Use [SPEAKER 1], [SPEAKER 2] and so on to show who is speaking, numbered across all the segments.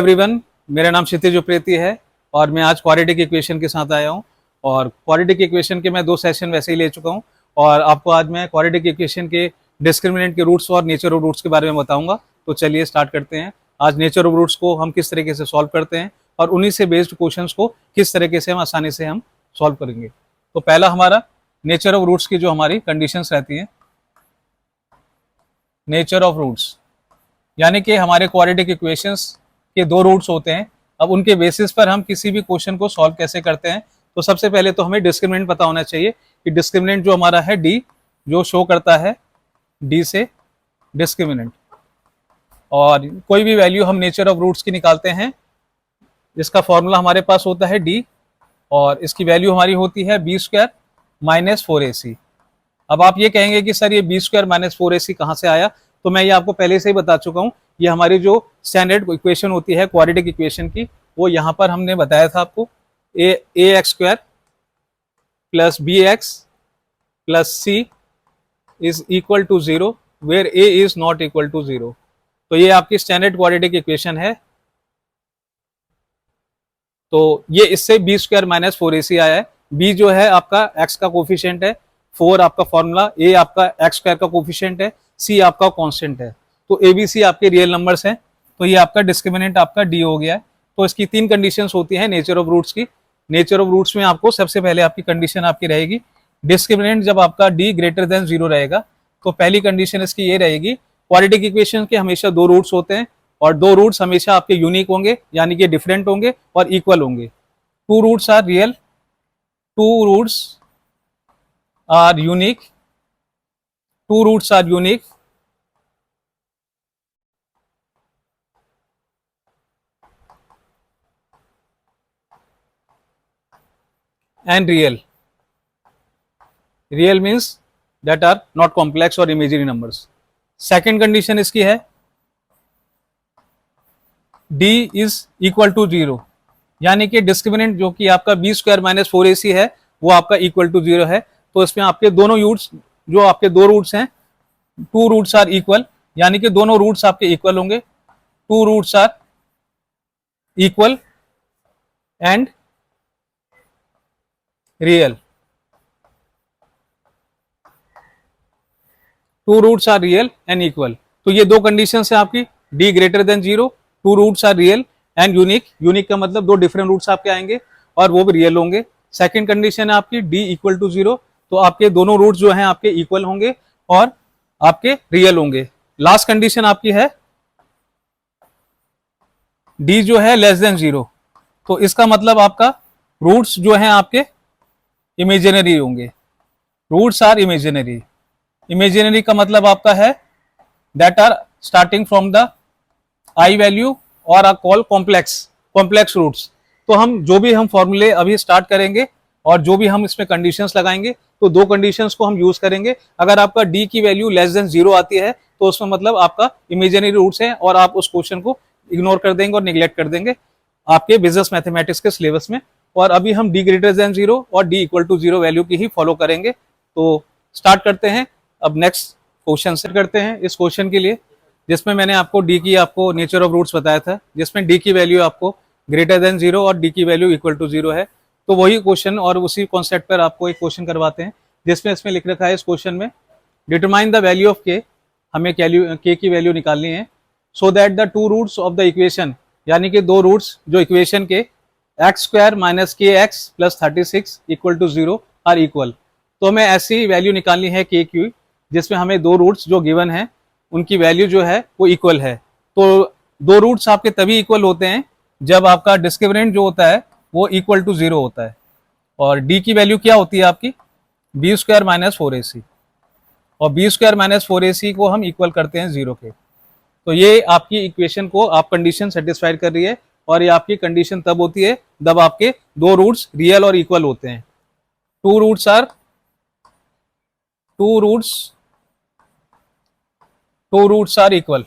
[SPEAKER 1] Everyone, मेरा नाम क्षितिज उप्रेती है और मैं आज क्वाड्रेटिक इक्वेशन के साथ आया हूं। और क्वाड्रेटिक इक्वेशन के मैं 2 सेशन वैसे ही ले चुका हूं और आपको आज मैं क्वाड्रेटिक इक्वेशन के डिस्क्रिमिनेंट के रूट्स और नेचर ऑफ रूट्स के बारे में बताऊंगा। तो चलिए स्टार्ट करते हैं। आज नेचर ऑफ रूट्स को हम किस तरीके से सॉल्व करते हैं और उन्हीं से बेस्ड क्वेश्चंस को किस तरीके से हम आसानी से हम सॉल्व करेंगे। तो पहला हमारा नेचर ऑफ रूट्स की जो हमारी कंडीशंस रहती हैं, नेचर ऑफ रूट्स यानी कि हमारे क्वाड्रेटिक इक्वेशंस के 2 रूट्स होते हैं। अब उनके बेसिस पर हम किसी भी क्वेश्चन को सॉल्व कैसे करते हैं। तो सबसे पहले तो हमें डिस्क्रिमिनेंट पता होना चाहिए कि डिस्क्रिमिनेंट जो हमारा है डी, जो शो करता है डी से डिस्क्रिमिनेंट, और कोई भी वैल्यू हम नेचर ऑफ रूट्स की निकालते हैं जिसका फॉर्मूला हमारे पास होता है डी और इसकी वैल्यू हमारी होती है बी स्क्वायर माइनस 4ac। अब आप ये कहेंगे कि सर ये बी स्क्वायर माइनस 4ac कहाँ से आया, तो मैं ये आपको पहले से ही बता चुका हूँ। ये हमारी जो स्टैंडर्ड इक्वेशन होती है क्वाड्रेटिक इक्वेशन की, वो यहाँ पर हमने बताया था आपको A X square plus B X plus C is equal to 0 where A is not equal to 0। तो ये आपकी स्टैंडर्ड क्वाड्रेटिक इक्वेशन है। तो ये इससे बी स्क्वायर माइनस 4ac आया है। बी जो है आपका एक्स का कोफिशिएंट है, 4 आपका फॉर्मूला, ए आपका एक्स स्क्वायर का कोफिशिएंट है, सी आपका कांस्टेंट है। तो ए बी सी आपके रियल नंबर्स हैं। तो ये आपका डिस्क्रिमिनेंट आपका डी हो गया है। तो इसकी 3 कंडीशंस होती हैं नेचर ऑफ रूट्स की। नेचर ऑफ रूट्स में आपको सबसे पहले आपकी कंडीशन आपकी रहेगी डिस्क्रिमिनेंट जब आपका डी ग्रेटर देन 0 रहेगा। तो पहली कंडीशन इसकी ये रहेगी, क्वाड्रेटिक इक्वेशन के हमेशा 2 रूट्स होते हैं और 2 रूट्स हमेशा आपके यूनिक होंगे, यानी कि डिफरेंट होंगे और इक्वल होंगे। 2 roots are real, 2 roots are unique, 2 roots are unique and real. Real means that are not complex or imaginary numbers. Second condition इसकी है d is equal to 0, यानी कि डिस्क्रिमिनेंट जो कि आपका बी स्क्वायर माइनस 4ac है वो आपका इक्वल टू 0 है। तो इसमें आपके दोनों रूट्स, जो आपके 2 रूट्स हैं, 2 रूट्स आर इक्वल, यानी कि दोनों रूट्स आपके इक्वल होंगे। 2 roots are equal and real. 2 roots are real and equal. तो ये 2 कंडीशन है आपकी, d greater than 0, 2 roots are real and unique. Unique का मतलब 2 डिफरेंट रूट्स आपके आएंगे और वो भी रियल होंगे। सेकंड कंडीशन है आपकी d इक्वल टू 0, तो आपके दोनों रूट्स जो हैं आपके इक्वल होंगे और आपके रियल होंगे। लास्ट कंडीशन आपकी है d जो है लेस देन 0, तो इसका मतलब आपका रूट्स जो हैं आपके इमेजिनरी होंगे। Roots are imaginary. इमेजिनरी का मतलब आपका है that are starting from the I value और आर कॉल कॉम्प्लेक्स रूट्स। तो हम जो भी हम फॉर्मूले अभी स्टार्ट करेंगे और जो भी हम इसमें कंडीशंस लगाएंगे, तो 2 कंडीशंस को हम यूज करेंगे। अगर आपका डी की वैल्यू लेस देन 0 आती है तो उसमें मतलब आपका इमेजिनरी रूट्स है और आप उस क्वेश्चन को इग्नोर कर देंगे और निग्लेक्ट कर देंगे आपके बिजनेस मैथमेटिक्स के सिलेबस में। और अभी हम d ग्रेटर देन 0 और d इक्वल टू 0 वैल्यू की ही फॉलो करेंगे। तो स्टार्ट करते हैं अब नेक्स्ट क्वेश्चन से करते हैं इस क्वेश्चन के लिए, जिसमें मैंने आपको d की आपको नेचर ऑफ रूट्स बताया था, जिसमें d की वैल्यू आपको ग्रेटर देन 0 और d की वैल्यू इक्वल टू 0 है। तो वही क्वेश्चन और उसी कॉन्सेप्ट पर आपको एक क्वेश्चन करवाते हैं, जिसमें इसमें लिख रखा है इस क्वेश्चन में determine the value of k। हमें k की वैल्यू निकालनी है so that the 2 roots of the equation, यानी कि 2 रूट्स जो इक्वेशन के x square minus k x plus 36 equal to 0 are equal. तो हमें ऐसी वैल्यू निकालनी है के क्यू, जिसमें हमें 2 रूट्स जो गिवन है उनकी वैल्यू जो है वो इक्वल है। तो 2 रूट्स आपके तभी इक्वल होते हैं जब आपका डिस्क्रिमिनेंट जो होता है वो इक्वल टू 0 होता है। और डी की वैल्यू क्या होती है आपकी बी स्क्वायर माइनस 4ac, और बी स्क्वायर माइनस 4ac को हम इक्वल करते हैं 0 के। तो ये आपकी इक्वेशन को आप कंडीशन सेटिस्फाइड कर रही है और ये आपकी कंडीशन तब होती है जब आपके 2 रूट्स रियल और इक्वल होते हैं। 2 roots are equal,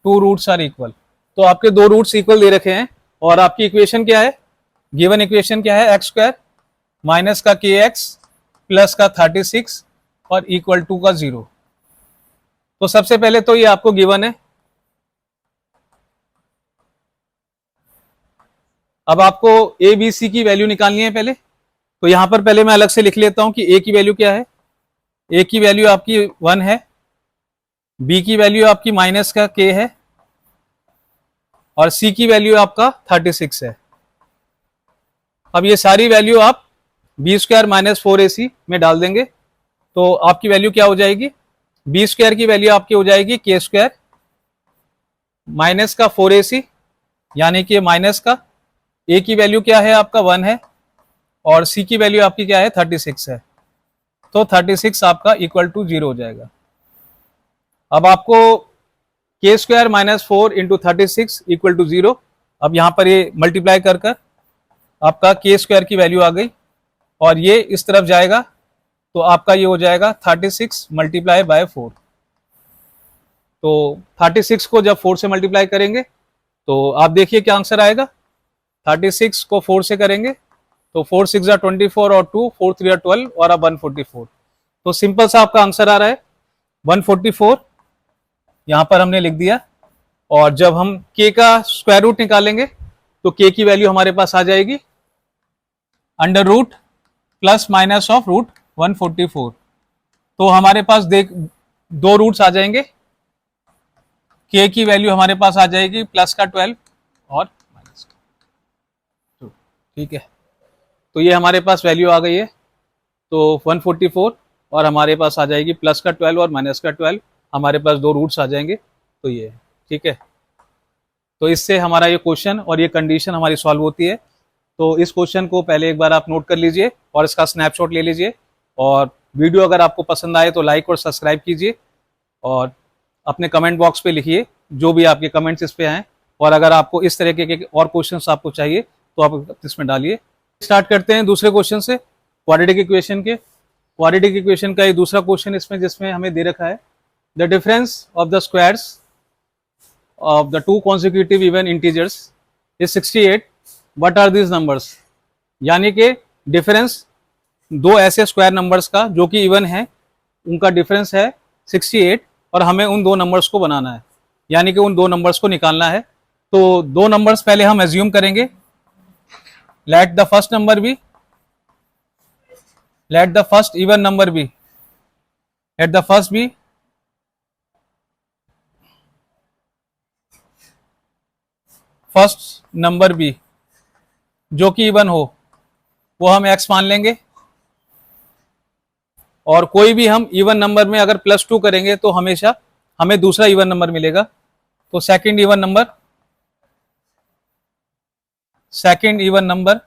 [SPEAKER 1] 2 roots are equal. तो आपके 2 रूट्स इक्वल दे रखे हैं और आपकी इक्वेशन क्या है, गिवन इक्वेशन क्या है, एक्स स्क्वायर माइनस का के एक्स प्लस का 36 और इक्वल टू का 0। तो सबसे पहले तो ये आपको गिवन है अब आपको ए बी सी की वैल्यू निकालनी है पहले, तो यहां पर पहले मैं अलग से लिख लेता हूं कि ए की वैल्यू क्या है। ए की वैल्यू आपकी 1 है, बी की वैल्यू आपकी माइनस का के है, और सी की वैल्यू आपका 36 है। अब ये सारी वैल्यू आप बी स्क्वायर माइनस 4ac में डाल देंगे, तो आपकी वैल्यू क्या हो जाएगी, बी स्क्वायर की वैल्यू आपकी हो जाएगी के स्क्वायर माइनस का 4ac, यानी कि माइनस का ए की वैल्यू क्या है आपका 1 है, और सी की वैल्यू आपकी क्या है 36 है, तो 36 आपका इक्वल टू 0 हो जाएगा। अब आपको k square minus 4 into 36 equal to 0, अब यहां पर ये मल्टीप्लाई कर कर आपका के स्क्वायर की वैल्यू आ गई, और ये इस तरफ जाएगा तो आपका ये हो जाएगा 36 मल्टीप्लाई बाय 4। तो 36 को जब 4 से मल्टीप्लाई करेंगे तो आप देखिए क्या आंसर आएगा। 36 को 4 से करेंगे तो 4 6 जा 24 और 2 4 3 जा 12 और अब 144। तो सिंपल सा आपका आंसर आ रहा है 144, यहां पर हमने लिख दिया। और जब हम k का स्क्वायर रूट निकालेंगे तो k की वैल्यू हमारे पास आ जाएगी under root plus minus of root 144। तो हमारे पास देख दो रूट्स आ जाएंगे, k की वैल्यू हमारे पास आ जाएगी प्लस का 12 और माइनस का, ठीक है। तो ये हमारे पास वैल्यू आ गई है, तो 144 और हमारे पास आ जाएगी प्लस का 12 और माइनस का 12, हमारे पास दो रूट्स आ जाएंगे, तो ये है, ठीक है। तो इससे हमारा ये क्वेश्चन और ये कंडीशन हमारी सॉल्व होती है। तो इस क्वेश्चन को पहले एक बार आप नोट कर लीजिए और इसका स्नैपशॉट ले लीजिए, और वीडियो अगर आपको पसंद आए तो लाइक और सब्सक्राइब कीजिए, और अपने कमेंट बॉक्स पे लिखिए जो भी आपके कमेंट्स इस पे आए, और अगर आपको इस तरह के और क्वेश्चंस आपको चाहिए तो आप इसमें डालिए। स्टार्ट करते हैं दूसरे क्वेश्चन से, क्वाड्रेटिक इक्वेशन के। क्वाड्रेटिक इक्वेशन का ये दूसरा क्वेश्चन इसमें जिसमें हमें दे रखा है the difference of the squares of the two consecutive even integers is 68, what are these numbers. यानी कि डिफरेंस दो ऐसे स्क्वायर नंबर्स का जो कि इवन है, उनका डिफरेंस है 68 और हमें उन दो नंबर्स को बनाना है, यानी कि उन दो नंबर्स को निकालना है। तो दो नंबर्स पहले हम एज्यूम करेंगे, let the first number be, let the first even number be, let the first be first number be जो कि इवन हो, वो हम x मान लेंगे, और कोई भी हम इवन नंबर में अगर +2 करेंगे तो हमेशा हमें दूसरा इवन नंबर मिलेगा। तो सेकंड इवन नंबर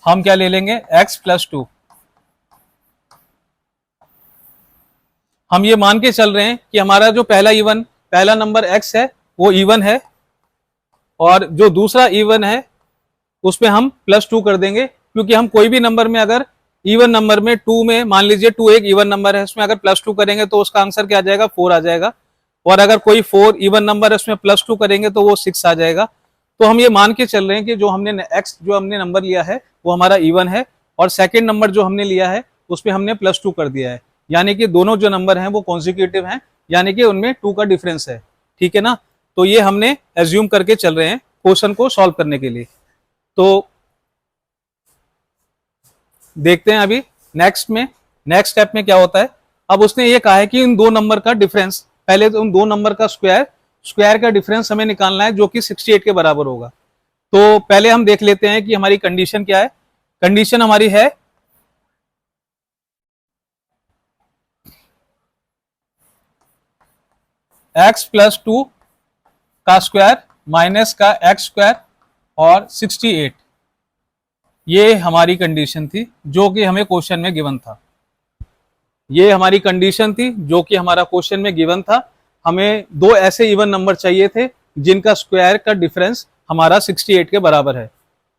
[SPEAKER 1] हम क्या ले लेंगे, x + 2। हम ये मान के चल रहे हैं कि हमारा जो पहला नंबर x है वो इवन है, और जो दूसरा इवन है उसमें हम +2 कर देंगे, क्योंकि हम कोई भी नंबर में अगर इवन नंबर में 2 में मान लीजिए 2 एक इवन नंबर है, उसमें अगर +2 करेंगे तो उसका आंसर क्या आ जाएगा, 4 आ जाएगा। और अगर कोई 4 इवन नंबर है उसमें +2 करेंगे तो वो 6 आ जाएगा। तो हम ये मान के चल रहे हैं कि जो हमने नंबर लिया है वो हमारा इवन है, और सेकंड नंबर जो हमने लिया है उसमें हमने +2 कर दिया है, यानी कि दोनों जो नंबर हैं वो कॉन्सिक्यूटिव हैं, यानी कि उनमें 2 का डिफरेंस है, ठीक है ना। तो ये हमने एज्यूम करके चल रहे हैं क्वेश्चन को सॉल्व करने के लिए। तो देखते हैं अभी नेक्स्ट स्टेप में क्या होता है। अब उसने ये कहा है कि इन दो नंबर का डिफरेंस, पहले तो उन दो नंबर का स्क्वायर का डिफरेंस हमें निकालना है जो कि 68 के बराबर होगा। तो पहले हम देख लेते हैं कि हमारी कंडीशन क्या है। कंडीशन हमारी है x + 2 का स्क्वायर माइनस का x स्क्वायर और 68, ये हमारी कंडीशन थी जो कि हमें क्वेश्चन में गिवन था। ये हमारी कंडीशन थी जो कि हमारा क्वेश्चन में गिवन था। हमें दो ऐसे इवन नंबर चाहिए थे जिनका स्क्वायर का डिफरेंस हमारा 68 के बराबर है।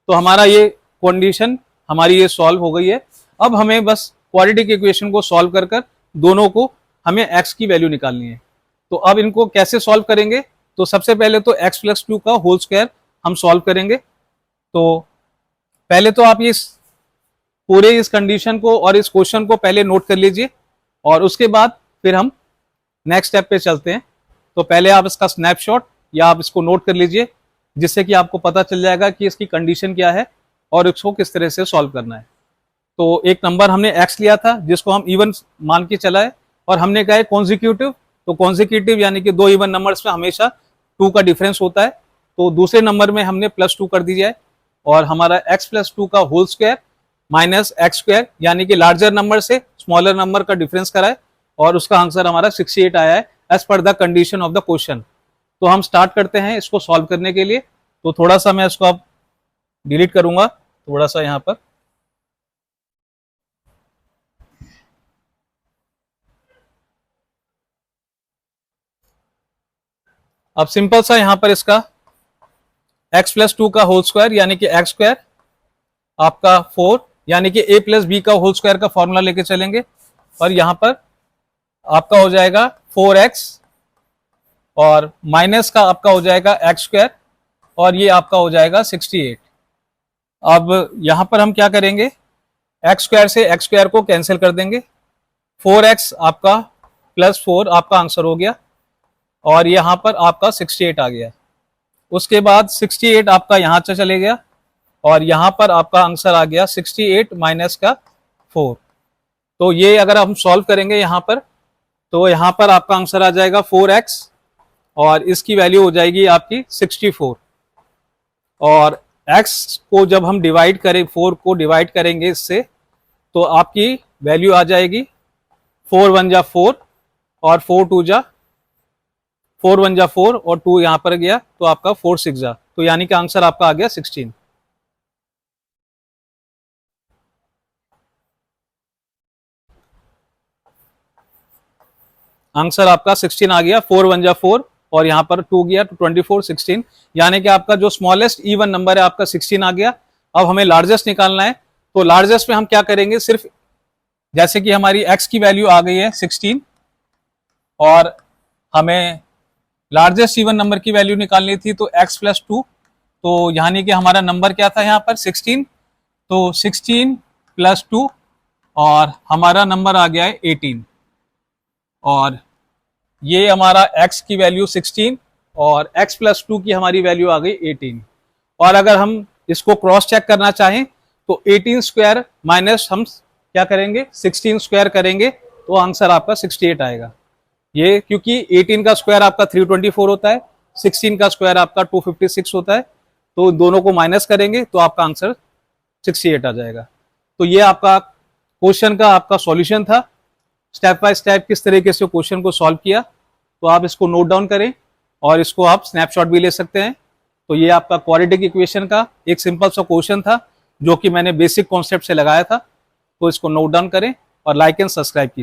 [SPEAKER 1] तो हमारा ये कंडीशन हमारी ये सॉल्व हो गई है। अब हमें बस क्वाड्रेटिक इक्वेशन को सॉल्व कर कर दोनों को हमें x की वैल्यू निकालनी है। तो अब इनको कैसे सॉल्व करेंगे, तो सबसे पहले तो x + 2 का होल स्क्वायर हम सॉल्व करेंगे। तो पहले तो आप पूरे इस कंडीशन को और इस क्वेश्चन को पहले नोट कर लीजिए, और उसके बाद फिर हम नेक्स्ट स्टेप पे चलते हैं। तो पहले आप इसका स्नैपशॉट या आप इसको नोट कर लीजिए, जिससे कि आपको पता चल जाएगा कि इसकी कंडीशन क्या है और इसको किस तरह से सॉल्व करना है। तो एक नंबर हमने x लिया था जिसको हम इवन मान के चला है, और हमने कहा है कॉन्जिक्यूटिव, तो कॉन्जिक्यूटिव यानी कि दो इवन नंबर्स में हमेशा 2 का डिफरेंस होता है, तो दूसरे नंबर में हमने +2 कर दी जाए, और हमारा x + 2 का whole square minus x square यानी कि लार्जर नंबर से स्मॉलर नंबर का डिफरेंस कराए, और उसका आंसर हमारा 68 आया है as per the condition of the question. तो हम स्टार्ट करते हैं इसको सॉल्व करने के लिए। तो थोड़ा सा मैं इसको अब डिलीट करूंगा, थोड़ा सा यहाँ पर। अब सिंपल सा यहाँ पर इसका x + 2 का होल स्क्वायर यानी कि एक्स स्क्वायर आपका 4 यानी कि a + b का होल स्क्वायर का फॉर्मूला लेके चलेंगे, और यहाँ पर आपका हो जाएगा 4x और माइनस का आपका हो जाएगा एक्स स्क्वायर, और ये आपका हो जाएगा 68। अब यहाँ पर हम क्या करेंगे, एक्स स्क्वायर से एक्स स्क्वायर को कैंसिल कर देंगे, 4x आपका +4 आपका आंसर हो गया, और यहाँ पर आपका 68 आ गया। उसके बाद 68 आपका यहाँ से चले गया, और यहाँ पर आपका आंसर आ गया 68 माइनस का 4। तो ये अगर हम सॉल्व करेंगे यहाँ पर, तो यहाँ पर आपका आंसर आ जाएगा 4x, और इसकी वैल्यू हो जाएगी आपकी 64। और x को जब हम डिवाइड करें, 4 को डिवाइड करेंगे इससे, तो आपकी वैल्यू आ जाएगी 4 × 1 = 4 और 4 × 2 = 4 × 1 = 4 और 2 यहाँ पर गया, तो आपका 4 × 6 = तो यानी कि आंसर आपका आ गया 16। आंसर आपका 16 आ गया, 4 × 1 = 4 और यहाँ पर 2 गया तो 24, 16, यानी कि आपका जो स्मॉलेस्ट इवन नंबर है आपका 16 आ गया। अब हमें लार्जेस्ट निकालना है, तो लार्जेस्ट में हम क्या करेंगे, सिर्फ जैसे कि हमारी x की वैल्यू आ गई है 16 और हमें लार्जेस्ट इवन नंबर की वैल्यू निकालनी थी, तो x + 2, तो यानी कि हमारा नंबर क्या था यहाँ पर 16, तो 16 + 2 और हमारा नंबर आ गया है 18, और ये हमारा x की वैल्यू 16 और x + 2 की हमारी वैल्यू आ गई 18। और अगर हम इसको क्रॉस चेक करना चाहें तो 18 स्क्वायर माइनस हम क्या करेंगे 16 स्क्वायर करेंगे, तो आंसर आपका 68 आएगा। ये क्योंकि 18 का स्क्वायर आपका 324 होता है, 16 का स्क्वायर आपका 256 होता है, तो दोनों को माइनस करेंगे तो आपका आंसर 68 आ जाएगा। तो ये आपका क्वेश्चन का आपका सॉल्यूशन था, स्टेप बाय स्टेप किस तरीके से क्वेश्चन को सॉल्व किया। तो आप इसको नोट डाउन करें और इसको आप स्नैपशॉट भी ले सकते हैं। तो ये आपका क्वाड्रेटिक इक्वेशन का एक सिंपल सा क्वेश्चन था जो कि मैंने बेसिक कॉन्सेप्ट से लगाया था। तो इसको नोट डाउन करें और लाइक एंड सब्सक्राइब कीजिए।